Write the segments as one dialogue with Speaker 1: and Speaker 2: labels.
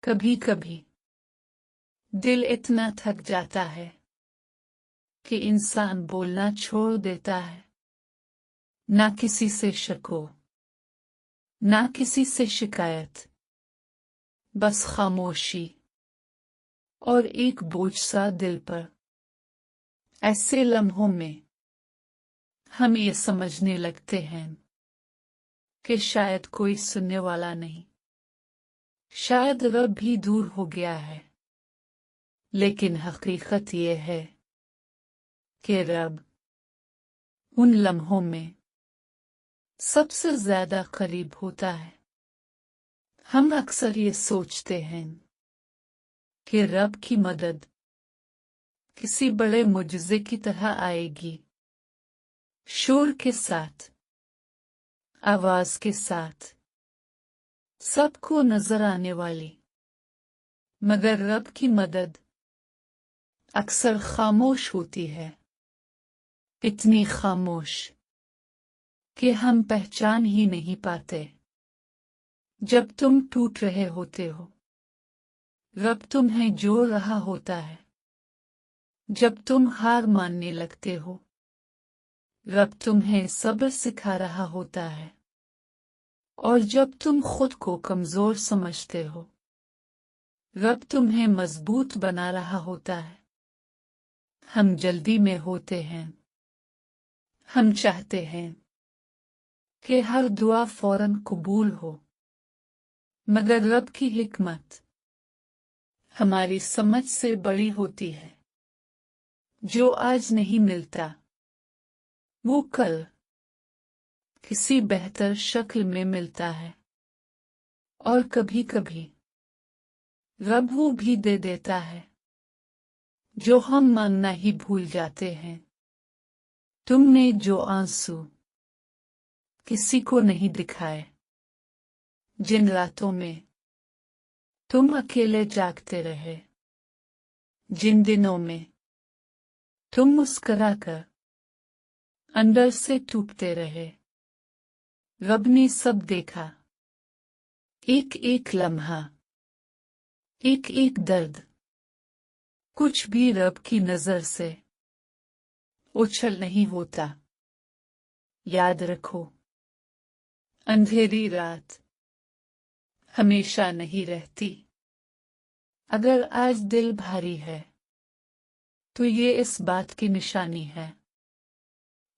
Speaker 1: कभी कभी दिल इतना थक जाता है कि इंसान बोलना छोड़ देता है। ना किसी से शको, ना किसी से शिकायत, बस खामोशी और एक बोझ सा दिल पर। ऐसे लम्हों में हम ये समझने लगते हैं कि शायद कोई सुनने वाला नहीं, शायद रब भी दूर हो गया है। लेकिन हकीकत ये है कि रब उन लम्हों में सबसे ज्यादा करीब होता है। हम अक्सर ये सोचते हैं कि रब की मदद किसी बड़े मुजज़े की तरह आएगी, शोर के साथ, आवाज के साथ, सबको नजर आने वाली। मगर रब की मदद अक्सर खामोश होती है, इतनी खामोश कि हम पहचान ही नहीं पाते। जब तुम टूट रहे होते हो, रब तुम्हें जोड़ रहा होता है। जब तुम हार मानने लगते हो, रब तुम्हें सब्र सिखा रहा होता है। और जब तुम खुद को कमजोर समझते हो, रब तुम्हें मजबूत बना रहा होता है। हम जल्दी में होते हैं, हम चाहते हैं कि हर दुआ फौरन कबूल हो, मगर रब की हिकमत हमारी समझ से बड़ी होती है। जो आज नहीं मिलता, वो कल किसी बेहतर शक्ल में मिलता है। और कभी कभी रब वो भी दे देता है जो हम मांगना ही भूल जाते हैं। तुमने जो आंसू किसी को नहीं दिखाए, जिन रातों में तुम अकेले जागते रहे, जिन दिनों में तुम मुस्कुराकर अंदर से टूटते रहे, रब ने सब देखा। एक एक लम्हा, एक एक दर्द, कुछ भी रब की नजर से उछल नहीं होता। याद रखो, अंधेरी रात हमेशा नहीं रहती। अगर आज दिल भारी है, तो ये इस बात की निशानी है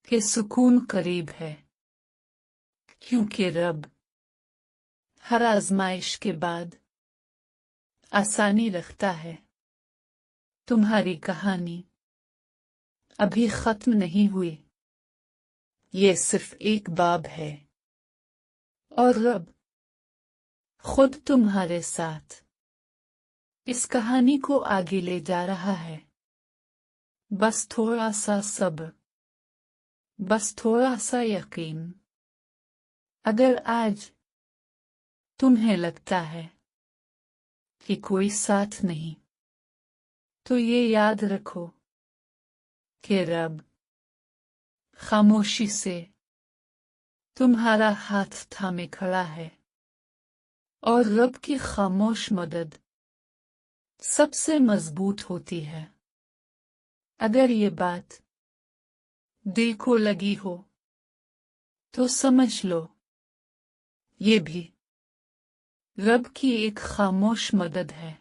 Speaker 1: कि सुकून करीब है। क्योंकि रब हर आजमाइश के बाद आसानी रखता है। तुम्हारी कहानी अभी खत्म नहीं हुई, ये सिर्फ एक बाब है। और रब खुद तुम्हारे साथ इस कहानी को आगे ले जा रहा है। बस थोड़ा सा सब्र, बस थोड़ा सा यकीन। अगर आज तुम्हें लगता है कि कोई साथ नहीं, तो ये याद रखो कि रब खामोशी से तुम्हारा हाथ थामे खड़ा है। और रब की खामोश मदद सबसे मजबूत होती है। अगर ये बात दिल को लगी हो, तो समझ लो, ये भी रब की एक खामोश मदद है।